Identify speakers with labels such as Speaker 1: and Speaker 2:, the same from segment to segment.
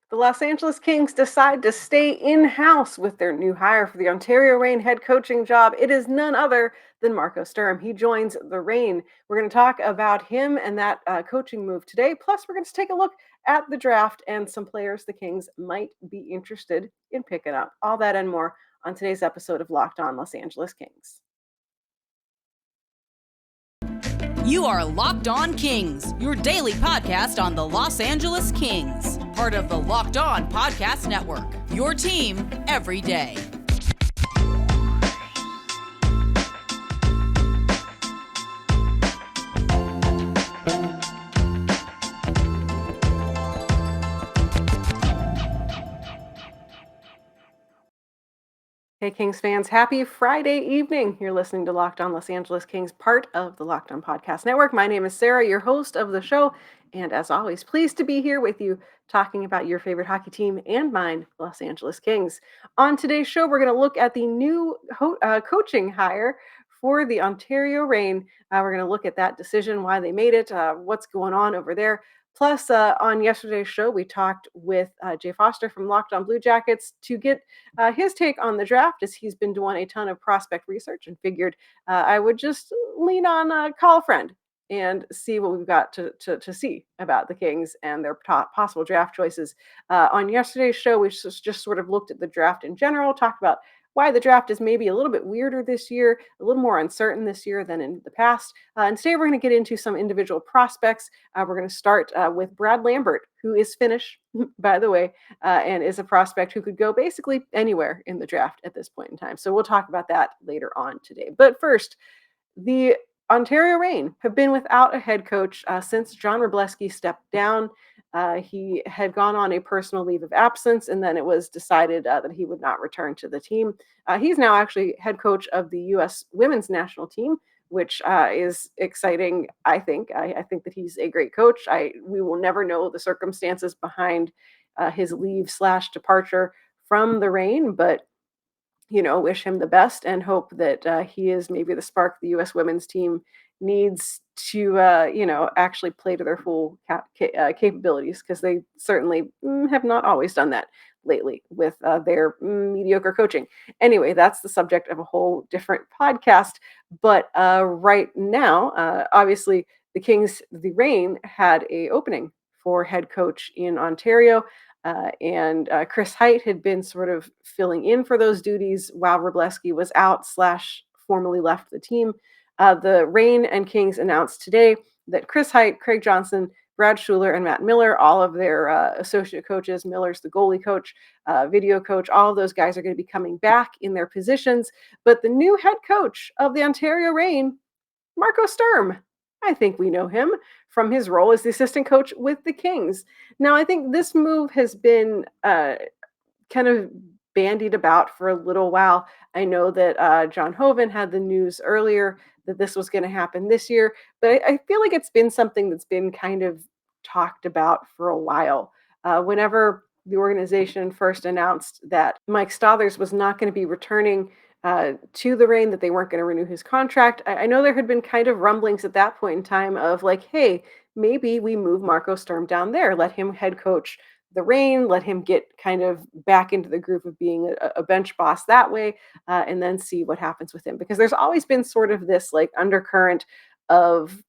Speaker 1: The Los Angeles Kings decide to stay in-house with their new hire for the Ontario Reign head coaching job. It is none other than Marco Sturm. He joins the Reign. We're going to talk about him and that coaching move today. Plus, we're going to take a look at the draft and some players the Kings might be interested in picking up. All that and more on today's episode of Locked On Los Angeles Kings.
Speaker 2: You are Locked On Kings, your daily podcast on the Los Angeles Kings, part of the Locked On Podcast Network, your team every day.
Speaker 1: Hey, Kings fans, happy Friday evening. You're listening to Locked On Los Angeles Kings, part of the Locked On Podcast Network. My name is Sarah, your host of the show. And as always, pleased to be here with you talking about your favorite hockey team and mine, Los Angeles Kings. On today's show, we're going to look at the new coaching hire for the Ontario Reign. We're going to look at that decision, why they made it, what's going on over there. Plus, on yesterday's show, we talked with Jay Foster from Locked On Blue Jackets to get his take on the draft, as he's been doing a ton of prospect research and figured I would just lean on call a friend and see what we've got to see about the Kings and their possible draft choices. On yesterday's show, we just sort of looked at the draft in general, talked about why the draft is maybe a little bit weirder this year, a little more uncertain this year than in the past. And today we're going to get into some individual prospects. We're going to start with Brad Lambert, who is Finnish, by the way, and is a prospect who could go basically anywhere in the draft at this point in time. So we'll talk about that later on today. But first, the Ontario Reign have been without a head coach since John Wroblewski stepped down. He had gone on a personal leave of absence, and then it was decided that he would not return to the team. He's now actually head coach of the U.S. women's national team, which is exciting, I think. I think that he's a great coach. We will never know the circumstances behind his leave/departure from the Reign, but wish him the best and hope that he is maybe the spark the U.S. women's team needs to, actually play to their full capabilities, because they certainly have not always done that lately with their mediocre coaching. Anyway, that's the subject of a whole different podcast. But right now, obviously, the Reign had a opening for head coach in Ontario. And Chris Height had been sort of filling in for those duties while Wroblewski was out / formally left the team. The Reign and Kings announced today that Chris Height, Craig Johnson, Brad Schuler, and Matt Miller, all of their associate coaches, Miller's the goalie coach, video coach, all of those guys are going to be coming back in their positions. But the new head coach of the Ontario Reign, Marco Sturm. I think we know him from his role as the assistant coach with the Kings. Now, I think this move has been kind of bandied about for a little while. I know that John Hoven had the news earlier that this was going to happen this year, but I feel like it's been something that's been kind of talked about for a while. Whenever the organization first announced that Mike Stothers was not going to be returning to the Reign, that they weren't going to renew his contract, I know there had been kind of rumblings at that point in time of like, hey, maybe we move Marco Sturm down there, let him head coach the Reign, let him get kind of back into the groove of being a bench boss that way, and then see what happens with him. Because there's always been sort of this like undercurrent of,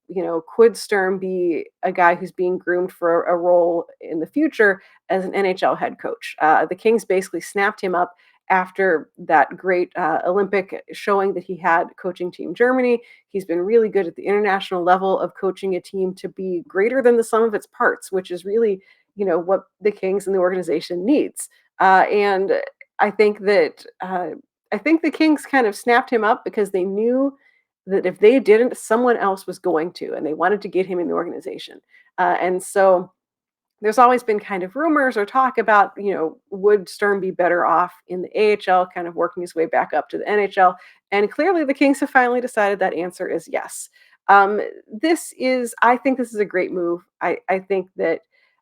Speaker 1: could Sturm be a guy who's being groomed for a role in the future as an NHL head coach? The Kings basically snapped him up after that great Olympic showing that he had coaching Team Germany. He's been really good at the international level of coaching a team to be greater than the sum of its parts, which is really, what the Kings and the organization needs. And I think that the Kings kind of snapped him up because they knew that if they didn't, someone else was going to, and they wanted to get him in the organization. And so there's always been kind of rumors or talk about, would Sturm be better off in the AHL, kind of working his way back up to the NHL? And clearly the Kings have finally decided that answer is yes. I think this is a great move. I think that,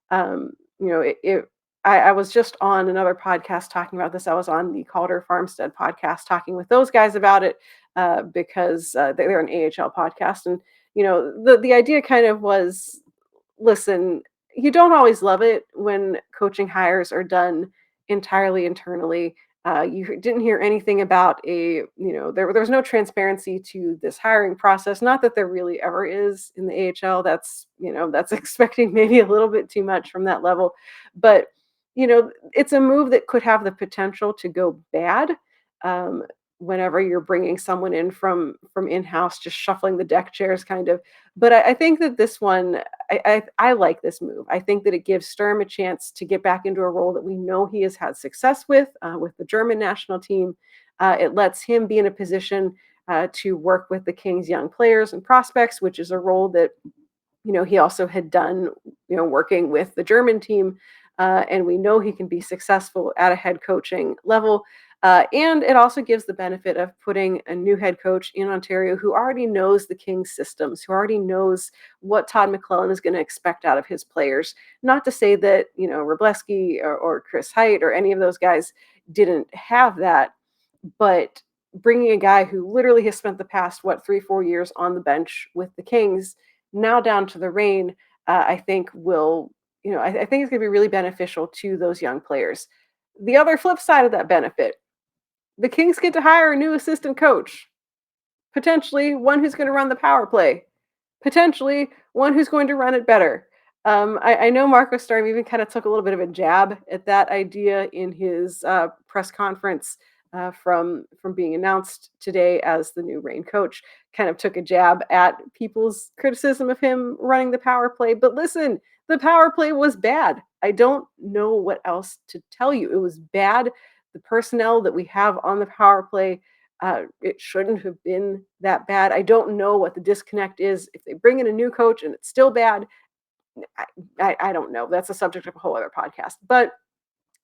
Speaker 1: I was just on another podcast talking about this. I was on the Calder Farmstead podcast talking with those guys about it because they're an AHL podcast. And, the idea kind of was, listen, you don't always love it when coaching hires are done entirely internally. You didn't hear anything about there was no transparency to this hiring process. Not that there really ever is in the AHL. That's expecting maybe a little bit too much from that level. But, it's a move that could have the potential to go bad. Um, Whenever you're bringing someone in from in-house, just shuffling the deck chairs kind of. But I think that this one, I like this move. I think that it gives Sturm a chance to get back into a role that we know he has had success with the German national team. It lets him be in a position to work with the Kings' young players and prospects, which is a role that he also had done, working with the German team. And we know he can be successful at a head coaching level. And it also gives the benefit of putting a new head coach in Ontario who already knows the Kings systems, who already knows what Todd McClellan is going to expect out of his players. Not to say that, Wroblewski or Chris Height or any of those guys didn't have that, but bringing a guy who literally has spent the past, 3, 4 years on the bench with the Kings now down to the Reign, I think I think it's going to be really beneficial to those young players. The other flip side of that benefit, the Kings get to hire a new assistant coach, potentially one who's going to run the power play, potentially one who's going to run it better. I know Marco Sturm even kind of took a little bit of a jab at that idea in his press conference from being announced today as the new Reign coach. Kind of took a jab at people's criticism of him running the power play. But listen, the power play was bad. I don't know what else to tell you. It was bad. The personnel that we have on the power play, it shouldn't have been that bad. I don't know what the disconnect is. If they bring in a new coach and it's still bad, I don't know. That's a subject of a whole other podcast. But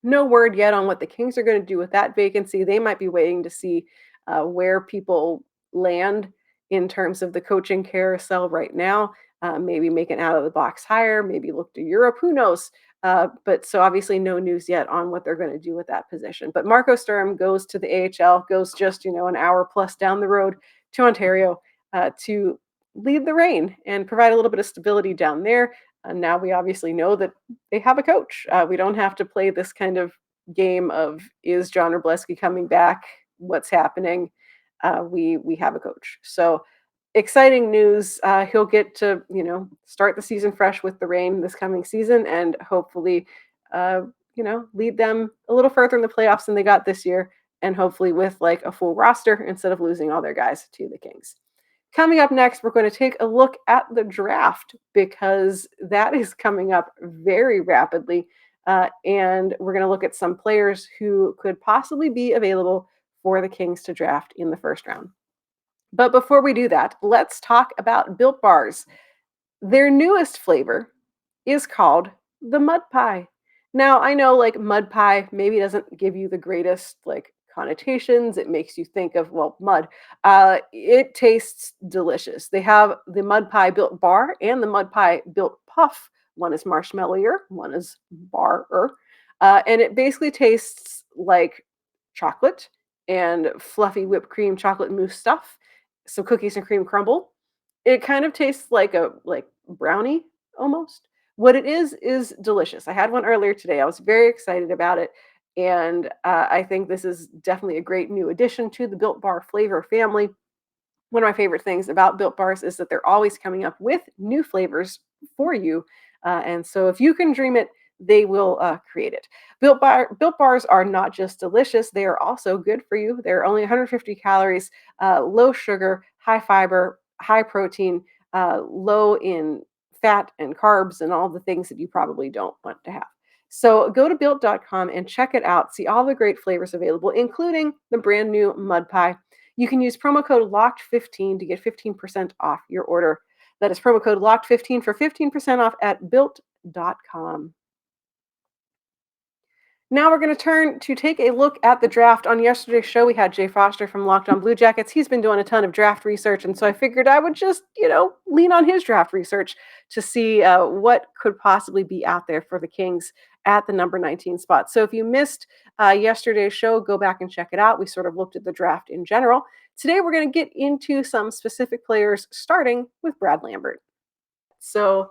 Speaker 1: no word yet on what the Kings are going to do with that vacancy. They might be waiting to see where people land in terms of the coaching carousel right now. Maybe make an out of the box hire, maybe look to Europe. Who knows? But so obviously no news yet on what they're going to do with that position. But Marco Sturm goes to the AHL, goes just an hour plus down the road to Ontario to lead the Reign and provide a little bit of stability down there. And now we obviously know that they have a coach. We don't have to play this kind of game of, is John Wroblewski coming back? What's happening? We have a coach. So exciting news. He'll get to start the season fresh with the Reign this coming season, and hopefully lead them a little further in the playoffs than they got this year, and hopefully with like a full roster instead of losing all their guys to the Kings. Coming up next, we're going to take a look at the draft because that is coming up very rapidly. And we're going to look at some players who could possibly be available for the Kings to draft in the first round. But before we do that, let's talk about Built Bars. Their newest flavor is called the Mud Pie. Now, I know like mud pie maybe doesn't give you the greatest like connotations. It makes you think of, well, mud. It tastes delicious. They have the Mud Pie Built Bar and the Mud Pie Built Puff. One is marshmallowier, one is bar-er. And it basically tastes like chocolate and fluffy whipped cream chocolate mousse stuff, some cookies and cream crumble. It kind of tastes like a brownie almost. What it is delicious. I had one earlier today. I was very excited about it. And I think this is definitely a great new addition to the Built Bar flavor family. One of my favorite things about Built Bars is that they're always coming up with new flavors for you. And so if you can dream it, they will create it. Built Bars are not just delicious, they are also good for you. They're only 150 calories, low sugar, high fiber, high protein, low in fat and carbs and all the things that you probably don't want to have. So go to built.com and check it out. See all the great flavors available, including the brand new Mud Pie. You can use promo code LOCKED15 to get 15% off your order. That is promo code LOCKED15 for 15% off at built.com. Now we're going to turn to take a look at the draft. On yesterday's show, we had Jay Foster from Locked On Blue Jackets. He's been doing a ton of draft research, and so I figured I would just, lean on his draft research to see what could possibly be out there for the Kings at the number 19 spot. So if you missed yesterday's show, go back and check it out. We sort of looked at the draft in general. Today, we're going to get into some specific players, starting with Brad Lambert. So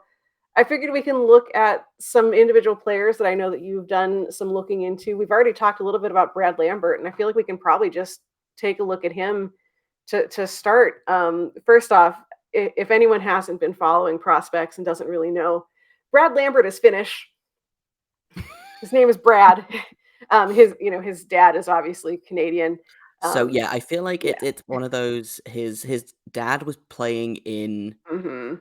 Speaker 1: I figured we can look at some individual players that I know that you've done some looking into. We've already talked a little bit about Brad Lambert, and I feel like we can probably just take a look at him to start. First off, if anyone hasn't been following prospects and doesn't really know, Brad Lambert is Finnish. His name is Brad. His dad is obviously Canadian.
Speaker 3: So
Speaker 1: Um,
Speaker 3: yeah, I feel like
Speaker 1: yeah.
Speaker 3: it's one of those. His dad was playing in
Speaker 1: Hmm.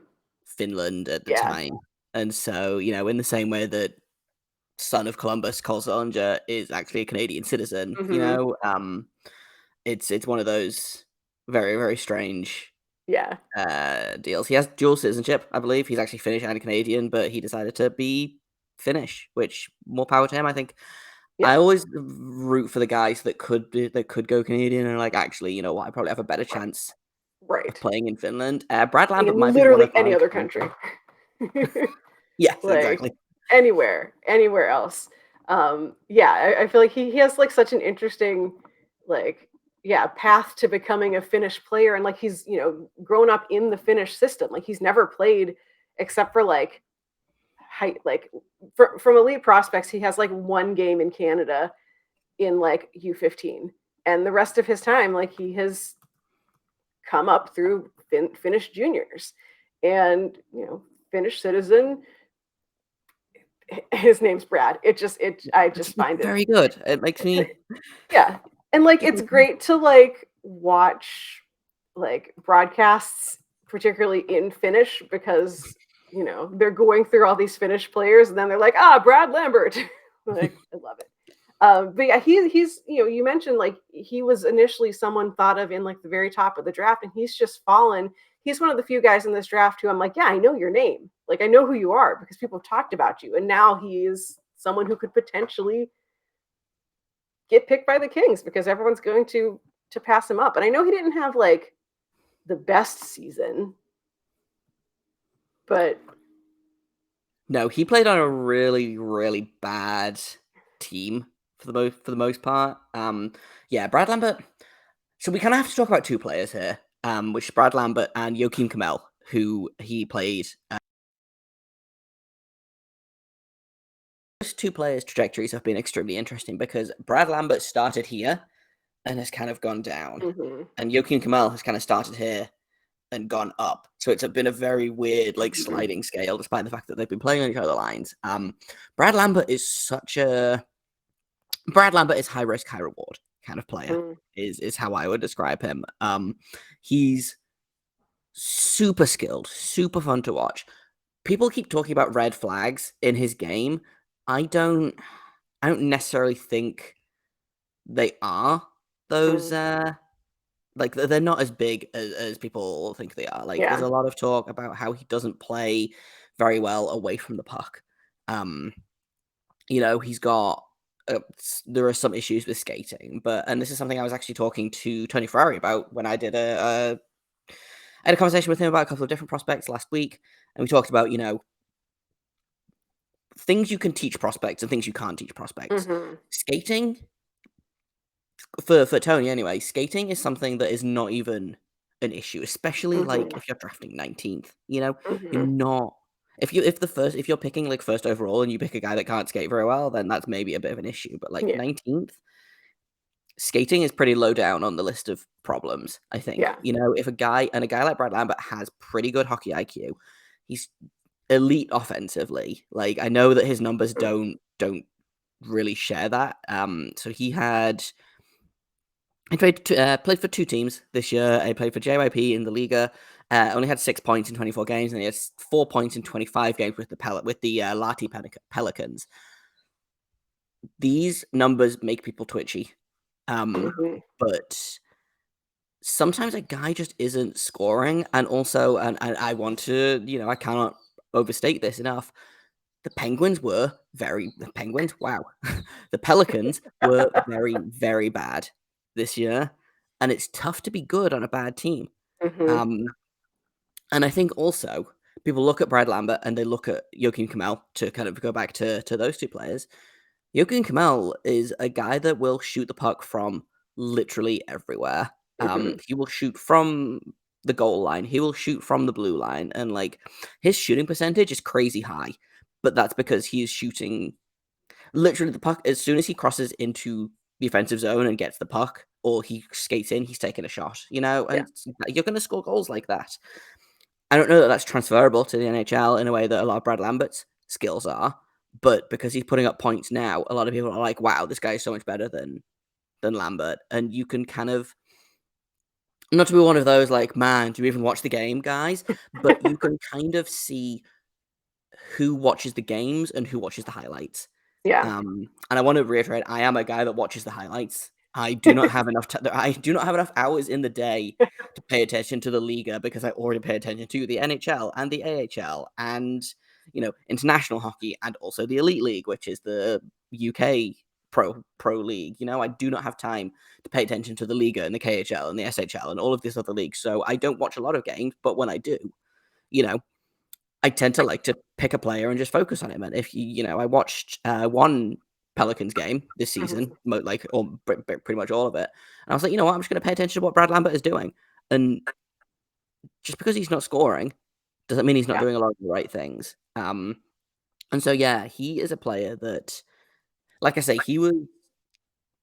Speaker 3: Finland at the
Speaker 1: Yeah.
Speaker 3: time, and so in the same way that son of Columbus, Cole Zollinger, is actually a Canadian citizen.
Speaker 1: Hmm.
Speaker 3: It's one of those very very strange
Speaker 1: Yeah.
Speaker 3: deals. He has dual citizenship, I believe. He's actually Finnish and Canadian, but he decided to be Finnish, which more power to him. I think
Speaker 1: Yeah.
Speaker 3: I always root for the guys that could go Canadian and like actually, you know what, I probably have a better chance of
Speaker 1: Right.
Speaker 3: playing in Finland. Brad Lambert
Speaker 1: In
Speaker 3: might be one
Speaker 1: literally
Speaker 3: of
Speaker 1: any
Speaker 3: my
Speaker 1: other
Speaker 3: kind
Speaker 1: country.
Speaker 3: yes,
Speaker 1: Like
Speaker 3: exactly.
Speaker 1: anywhere else. Yeah, I feel like he has like such an interesting, like, yeah, path to becoming a Finnish player, and like he's grown up in the Finnish system. Like he's never played except for like height, like from elite prospects. He has like one game in Canada in like U15, and the rest of his time, like he has come up through Finnish juniors, and Finnish citizen. His name's Brad. I
Speaker 3: That's
Speaker 1: just find it,
Speaker 3: very good. It makes me
Speaker 1: yeah. And like
Speaker 3: just
Speaker 1: it's
Speaker 3: makes me
Speaker 1: great to like watch like broadcasts, particularly in Finnish, because they're going through all these Finnish players and then they're like, Brad Lambert. Like, I love it. But yeah, he's you mentioned like he was initially someone thought of in like the very top of the draft, and he's just fallen. He's one of the few guys in this draft who I'm like, yeah, I know your name. Like I know who you are because people have talked about you. And now he is someone who could potentially get picked by the Kings because everyone's going to pass him up. And I know he didn't have like the best season, but
Speaker 3: no, he played on a really, really bad team for the most part. Yeah, Brad Lambert. So we kind of have to talk about two players here, which is Brad Lambert and Joachim Kamel, who he played. Those two players' trajectories have been extremely interesting because Brad Lambert started here and has kind of gone down,
Speaker 1: mhm,
Speaker 3: and Joachim Kamel has kind of started here and gone up. So it's been a very weird, like
Speaker 1: mhm,
Speaker 3: sliding scale, despite the fact that they've been playing on each other lines. Brad Lambert is Brad Lambert is high risk, high reward kind of player.
Speaker 1: mhm,
Speaker 3: Is how I would describe him. He's super skilled, super fun to watch. People keep talking about red flags in his game. I don't necessarily think they are those
Speaker 1: mhm.
Speaker 3: like they're not as big as people think they are. Like there's
Speaker 1: Yeah.
Speaker 3: a lot of talk about how he doesn't play very well away from the puck. Um, he's got there are some issues with skating, and this is something I was actually talking to Tony Ferrari about when I did I had a conversation with him about a couple of different prospects last week, and we talked about things you can teach prospects and things you can't teach prospects.
Speaker 1: Mhm,
Speaker 3: Skating for Tony anyway, skating is something that is not even an issue, especially like
Speaker 1: mhm,
Speaker 3: if you're drafting 19th. You're
Speaker 1: mhm.
Speaker 3: not if you're picking like first overall and you pick a guy that can't skate very well, then that's maybe a bit of an issue. But like
Speaker 1: Yeah.
Speaker 3: 19th, skating is pretty low down on the list of problems, I think.
Speaker 1: Yeah.
Speaker 3: If a guy like Brad Lambert has pretty good hockey IQ, he's elite offensively. Like I know that his numbers
Speaker 1: Mm,
Speaker 3: don't really share that. So he played for two teams this year. He played for JYP in the Liga. Only had 6 points in 24 games, and he has 4 points in 25 games with the Lahti Pelicans. These numbers make people twitchy,
Speaker 1: mhm,
Speaker 3: but sometimes a guy just isn't scoring, and also, and I want to, I cannot overstate this enough. The Penguins, wow. The Pelicans were very, very bad this year, and it's tough to be good on a bad team.
Speaker 1: mhm,
Speaker 3: Um, and I think also people look at Brad Lambert and they look at Joachim Kamel to kind of go back to those two players. Joachim Kamel is a guy that will shoot the puck from literally everywhere.
Speaker 1: mhm,
Speaker 3: He will shoot from the goal line. He will shoot from the blue line, and like his shooting percentage is crazy high, but that's because he is shooting literally the puck as soon as he crosses into the offensive zone and gets the puck, or he skates in, he's taking a shot.
Speaker 1: Yeah.
Speaker 3: And you're going to score goals like that. I don't know that that's transferable to the NHL in a way that a lot of Brad Lambert's skills are, but because he's putting up points now, a lot of people are like, "Wow, this guy is so much better than Lambert," and you can kind of not to be one of those like, man, do you even watch the game, guys? But you can kind of see who watches the games and who watches the highlights.
Speaker 1: Yeah.
Speaker 3: And I want to reiterate, I am a guy that watches the highlights. I do not have enough. I do not have enough hours in the day to pay attention to the Liga because I already pay attention to the NHL and the AHL and international hockey and also the Elite League, which is the UK pro league. I do not have time to pay attention to the Liga and the KHL and the SHL and all of these other leagues. So I don't watch a lot of games, but when I do, I tend to like to pick a player and just focus on him. And if I watched one Pelicans game this season, pretty much all of it, and I was like, you know what, I'm just going to pay attention to what Brad Lambert is doing. And just because he's not scoring doesn't mean he's not doing a lot of the right things. And so yeah, he is a player that, like I say, he was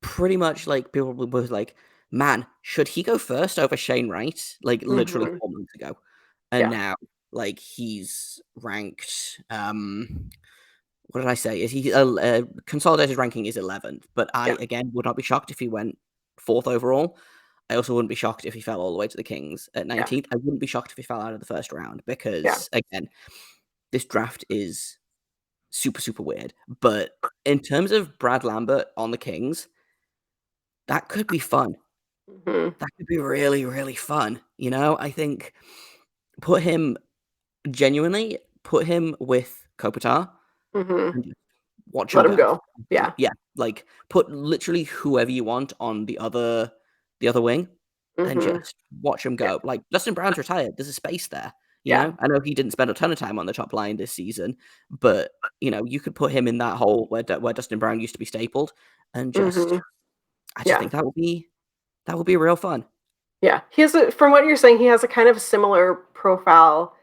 Speaker 3: pretty much like people were like, man, should he go first over Shane Wright? Like literally 4 months ago, and now. Like he's ranked. What did I say? Is he consolidated ranking is 11th? But I again would not be shocked if he went 4th overall. I also wouldn't be shocked if he fell all the way to the Kings at 19th. I wouldn't be shocked if he fell out of the first round because again, this draft is super super weird. But in terms of Brad Lambert on the Kings, that could be fun. That could be really really fun. I think genuinely put him with Kopitar and just watch him
Speaker 1: Let him
Speaker 3: go.
Speaker 1: Yeah.
Speaker 3: Yeah, like put literally whoever you want on the other wing and just watch him go. Like Dustin Brown's retired. There's a space there. I know he didn't spend a ton of time on the top line this season, but you could put him in that hole where Dustin Brown used to be stapled, and just I just think that would be real fun.
Speaker 1: Yeah, from what you're saying, he has a kind of similar profile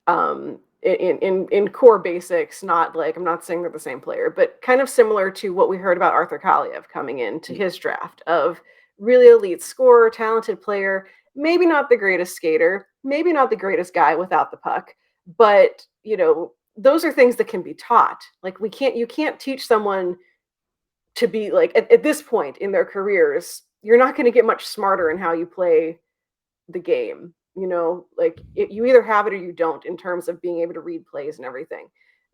Speaker 1: in core basics. Not like I'm not saying they're the same player, but kind of similar to what we heard about Arthur Kaliev coming into his draft of really elite scorer, talented player, maybe not the greatest skater, maybe not the greatest guy without the puck, but those are things that can be taught. Like you can't teach someone to be like at this point in their careers, you're not going to get much smarter in how you play the game. Like you either have it or you don't in terms of being able to read plays and everything.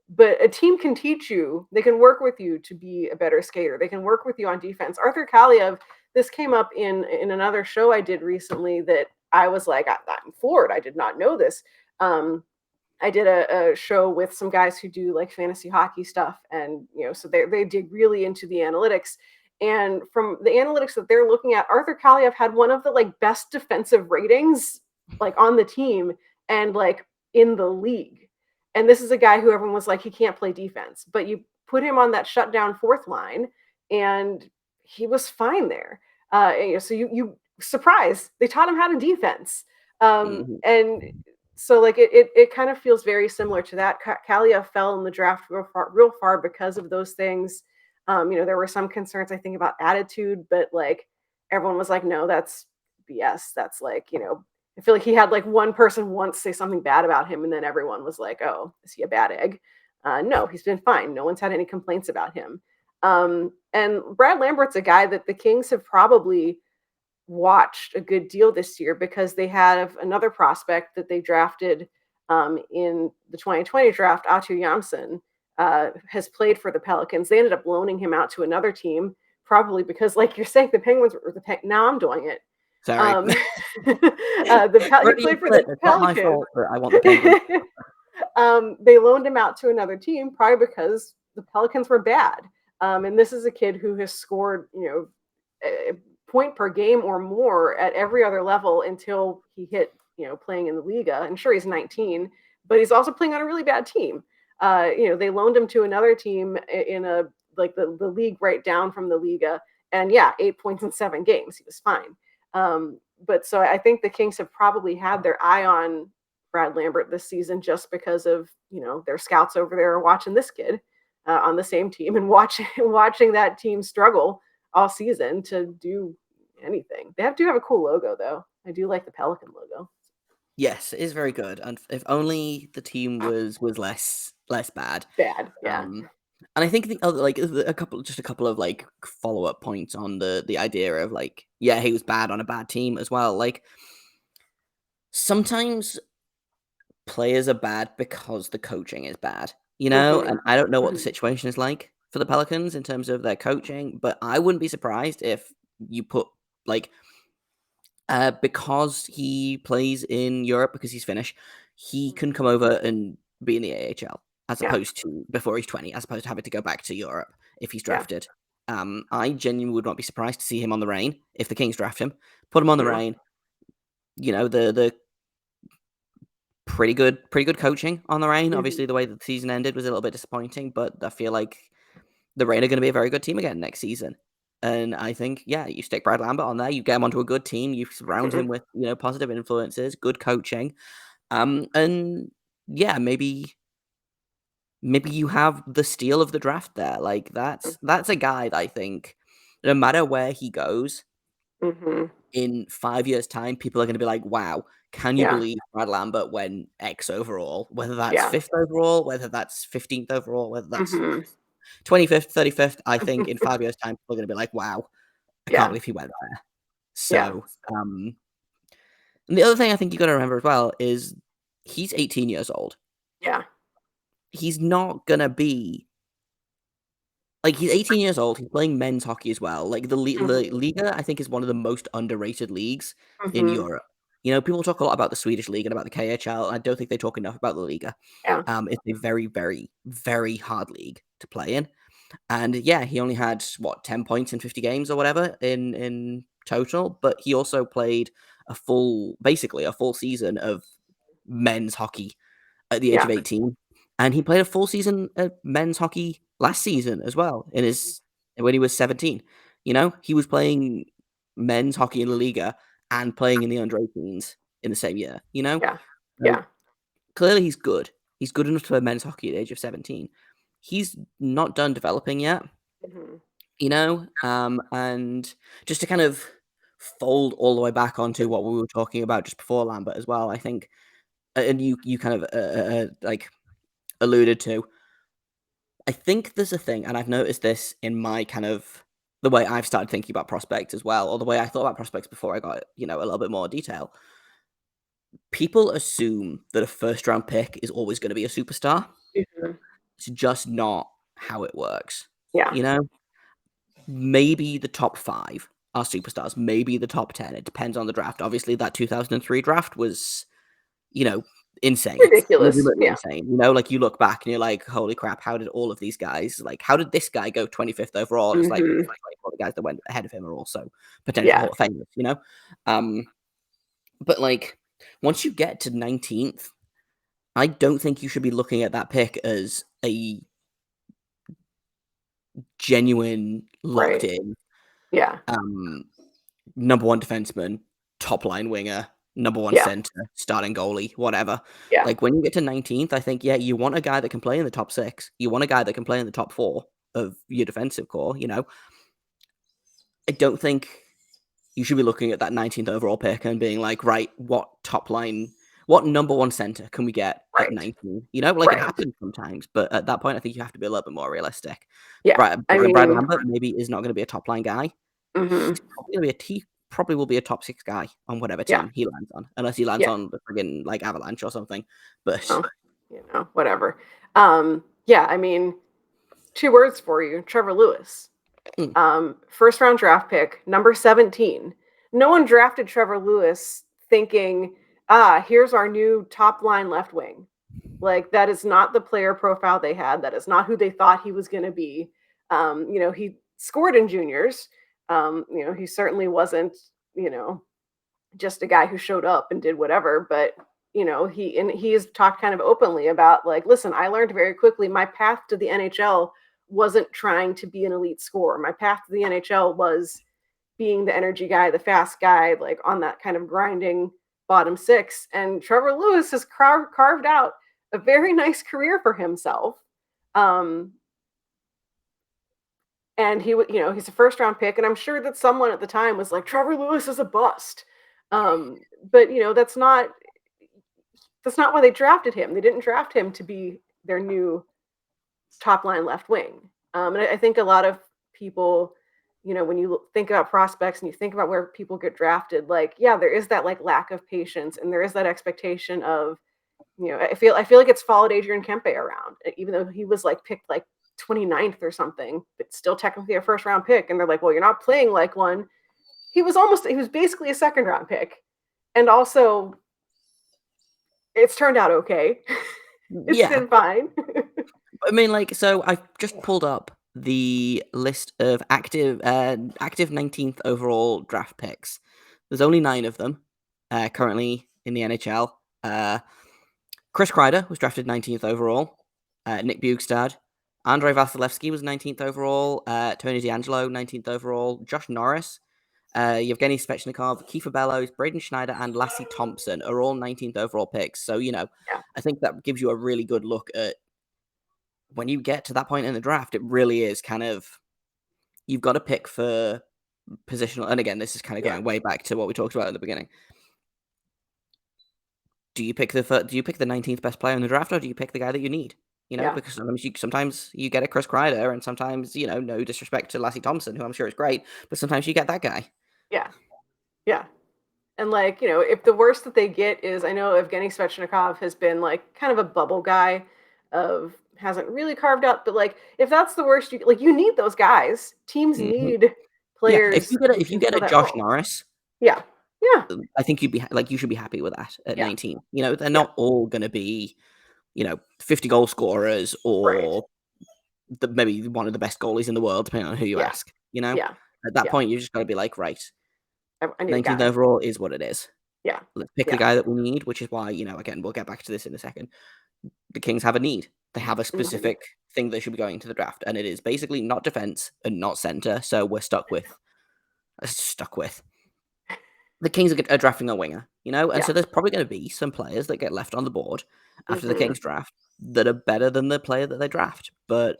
Speaker 1: But a team can teach you, they can work with you to be a better skater. They can work with you on defense. Arthur Kaliev, this came up in another show I did recently that I was like, I'm floored. I did not know this. I did a show with some guys who do like fantasy hockey stuff. And, so they dig really into the analytics. And from the analytics that they're looking at, Arthur Kaliev had one of the like best defensive ratings like on the team and like in the league. And this is a guy who everyone was like, he can't play defense, but you put him on that shutdown fourth line and he was fine there. So you surprise, they taught him how to defense. And so like it kind of feels very similar to that. Kaliev fell in the draft real far because of those things. There were some concerns, I think, about attitude, but like everyone was like, no, that's BS. That's like, I feel like he had like one person once say something bad about him, and then everyone was like, oh, is he a bad egg? No, he's been fine. No one's had any complaints about him. And Brad Lambert's a guy that the Kings have probably watched a good deal this year because they have another prospect that they drafted in the 2020 draft, Atu Jamson, has played for the Pelicans. They ended up loaning him out to another team, probably because, like you're saying, the Penguins were now I'm doing it.
Speaker 3: Sorry.
Speaker 1: He played for the Pelicans. Not my fault, but I want the Penguins. They loaned him out to another team, probably because the Pelicans were bad. And this is a kid who has scored, a point per game or more at every other level until he hit, playing in the Liga. And sure, he's 19, but he's also playing on a really bad team. They loaned him to another team in the league right down from the Liga. And 8 points in 7 games. He was fine. But so I think the Kings have probably had their eye on Brad Lambert this season just because of, their scouts over there are watching this kid on the same team and watching that team struggle all season to do anything. They do have a cool logo though. I do like the Pelican logo.
Speaker 3: Yes, it is very good, and if only the team was less bad.
Speaker 1: Bad, yeah.
Speaker 3: And I think the other, like, a couple of like follow up points on the idea of like, yeah, he was bad on a bad team as well. Like, sometimes players are bad because the coaching is bad, and I don't know what the situation is like for the Pelicans in terms of their coaching, but I wouldn't be surprised if you put like, because he plays in Europe because he's Finnish, he can come over and be in the AHL as opposed to before he's 20, as opposed to having to go back to Europe if he's drafted. I genuinely would not be surprised to see him on the Reign if the Kings draft him, put him on the Reign. The pretty good coaching on the Reign. Obviously, the way that the season ended was a little bit disappointing, but I feel like the Reign are going to be a very good team again next season. And I think, yeah, you stick Brad Lambert on there, you get him onto a good team, you surround him with, positive influences, good coaching. And yeah, maybe you have the steal of the draft there. Like, that's a guy that I think no matter where he goes, in 5 years' time, people are going to be like, wow, can you believe Brad Lambert went X overall? Whether that's 5th overall, whether that's 15th overall, whether that's 25th, 35th, I think in 5 years' time, people are going to be like, wow, I can't believe he went there. So, and the other thing I think you got to remember as well is he's 18 years old.
Speaker 1: Yeah.
Speaker 3: He's not going to be, like, he's 18 years old. He's playing men's hockey as well. Like, the Liga, I think, is one of the most underrated leagues in Europe. People talk a lot about the Swedish league and about the KHL. I don't think they talk enough about the Liga.
Speaker 1: Yeah.
Speaker 3: It's a very, very, very hard league to play in. And yeah, he only had 10 points in 50 games or whatever in total, but he also played basically a full season of men's hockey at the age of 18. And he played a full season of men's hockey last season as well when he was 17. He was playing men's hockey in La Liga and playing in the under 18s in the same year,
Speaker 1: Yeah.
Speaker 3: Clearly he's good. He's good enough to play men's hockey at the age of 17. He's not done developing yet, and just to kind of fold all the way back onto what we were talking about just before Lambert as well, I think, and you kind of like alluded to, I think there's a thing, and I've noticed this in my kind of the way I've started thinking about prospects as well, or the way I thought about prospects before I got, a little bit more detail. People assume that a first round pick is always going to be a superstar. It's just not how it works.
Speaker 1: Yeah.
Speaker 3: Maybe the top 5 are superstars. Maybe the top 10. It depends on the draft. Obviously, that 2003 draft was, insane.
Speaker 1: Ridiculous.
Speaker 3: Insane. Like, you look back and you're like, holy crap, how did all of these guys, like, how did this guy go 25th overall? It's like, all the guys that went ahead of him are also potential Hall of Famers, But, like, once you get to 19th, I don't think you should be looking at that pick as a genuine, locked in, number 1 defenseman, top line winger, number 1 center, starting goalie, whatever. Like, when you get to 19th, I think, you want a guy that can play in the top 6. You want a guy that can play in the top 4 of your defensive core, I don't think you should be looking at that 19th overall pick and being like, right, what number 1 center can we get at 19? It happens sometimes, but at that point, I think you have to be a little bit more realistic.
Speaker 1: Yeah.
Speaker 3: Brad Lambert maybe is not going to be a top line guy. He's probably will be a top 6 guy on whatever team he lands on, unless he lands on the friggin' like Avalanche or something. But
Speaker 1: whatever. 2 words for you: Trevor Lewis. First round draft pick, number 17. No one drafted Trevor Lewis thinking, here's our new top line left wing. Like, that is not the player profile they had. That is not who they thought he was going to be. He scored in juniors. He certainly wasn't, just a guy who showed up and did whatever, but he has talked kind of openly about, like, listen, I learned very quickly my path to the NHL wasn't trying to be an elite scorer. My path to the NHL was, being the energy guy, the fast guy, like on that kind of grinding bottom six. And Trevor Lewis has carved out a very nice career for himself. And he's a first round pick, and I'm sure that someone at the time was like, Trevor Lewis is a bust. But that's not why they drafted him. They didn't draft him to be their new top line left wing. And I think a lot of people, when you think about prospects and you think about where people get drafted, like, yeah, there is that like lack of patience, and there is that expectation of, I feel like it's followed Adrian Kempe around, even though he was like picked like 29th or something, but still technically a first round pick. And they're like, well, you're not playing like one. He was basically a second round pick. And also, it's turned out okay. It's been fine.
Speaker 3: I mean, like, so I just pulled up the list of active 19th overall draft picks. There's only 9 of them currently in the NHL. Chris Kreider was drafted 19th overall. Nick Bjugstad. Andrei Vasilevsky was 19th overall. Tony DeAngelo, 19th overall. Josh Norris. Yevgeny Svechnikov, Kiefer Bellows, Braden Schneider, and Lassie Thompson are all 19th overall picks. So, I think that gives you a really good look at when you get to that point in the draft. It really is kind of, you've got to pick for positional. And again, this is kind of going way back to what we talked about at the beginning. Do you pick the 19th best player in the draft, or do you pick the guy that you need? Because sometimes you get a Chris Kreider, and sometimes, no disrespect to Lassie Thompson, who I'm sure is great, but sometimes you get that guy.
Speaker 1: Yeah. And like, if the worst that they get is, I know Evgeny Svechnikov has been like kind of a bubble guy, hasn't really carved out, but like, if that's the worst, you need those guys. Teams need players.
Speaker 3: If you get a Josh Norris,
Speaker 1: yeah,
Speaker 3: I think you should be happy with that at 19. They're not all going to be, 50 goal scorers or maybe one of the best goalies in the world, depending on who you ask. At that point, you just got to be like, right, 19th overall is what it is. Let's pick the guy that we need, which is why, again, we'll get back to this in a second. The Kings have a need. They have a specific thing they should be going to the draft, and it is basically not defense and not center. So we're stuck with. The Kings are drafting a winger, and so there's probably going to be some players that get left on the board after the Kings draft that are better than the player that they draft. But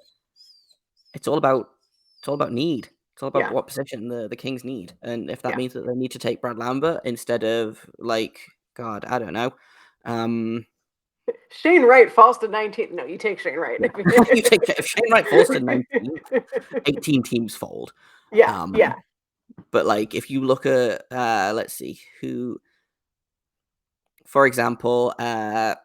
Speaker 3: it's all about need. It's all about what position the Kings need, and if that means that they need to take Brad Lambert instead of I don't know.
Speaker 1: Shane Wright falls to 19th. No, you take Shane Wright.
Speaker 3: If Shane Wright falls to 19th, 18 teams fold. But like, if you look at, let's see who, for example, Kevin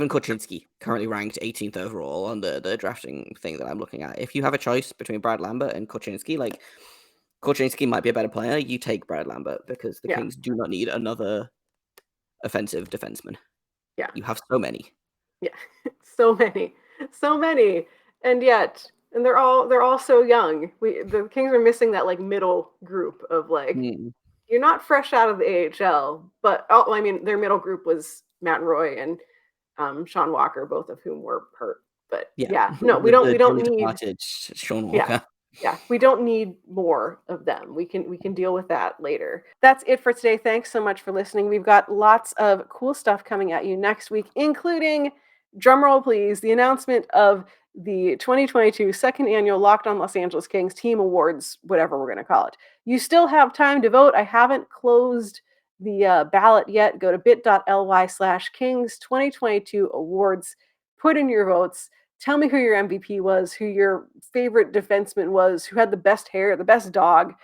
Speaker 3: Kuczynski, currently ranked 18th overall on the drafting thing that I'm looking at. If you have a choice between Brad Lambert and Kuczynski, like, Kuczynski might be a better player. You take Brad Lambert because the Kings do not need another offensive defenseman. You have so many.
Speaker 1: So many, and yet, and they're all so young. The Kings are missing that like middle group of like, you're not fresh out of the AHL, but their middle group was Matt Roy and Sean Walker, both of whom were hurt. But we don't need
Speaker 3: Sean Walker.
Speaker 1: We don't need more of them. We can deal with that later. That's it for today. Thanks so much for listening. We've got lots of cool stuff coming at you next week, including, drumroll please, the announcement of the 2022 second annual Locked On Los Angeles Kings Team Awards, whatever we're going to call it. You still have time to vote. I haven't closed the ballot yet. Go to bit.ly/Kings 2022 awards. Put in your votes. Tell me who your MVP was, who your favorite defenseman was, who had the best hair, the best dog.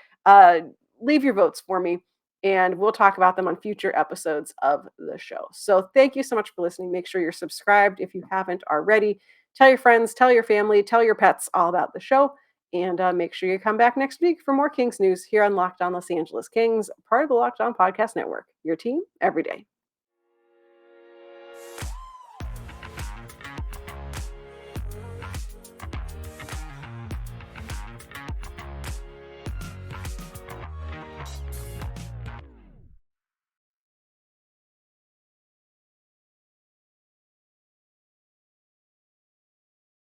Speaker 1: Leave your votes for me, and we'll talk about them on future episodes of the show. So thank you so much for listening. Make sure you're subscribed if you haven't already. Tell your friends, tell your family, tell your pets all about the show, and make sure you come back next week for more Kings news here on Locked On Los Angeles Kings, part of the Locked On Podcast Network, your team every day.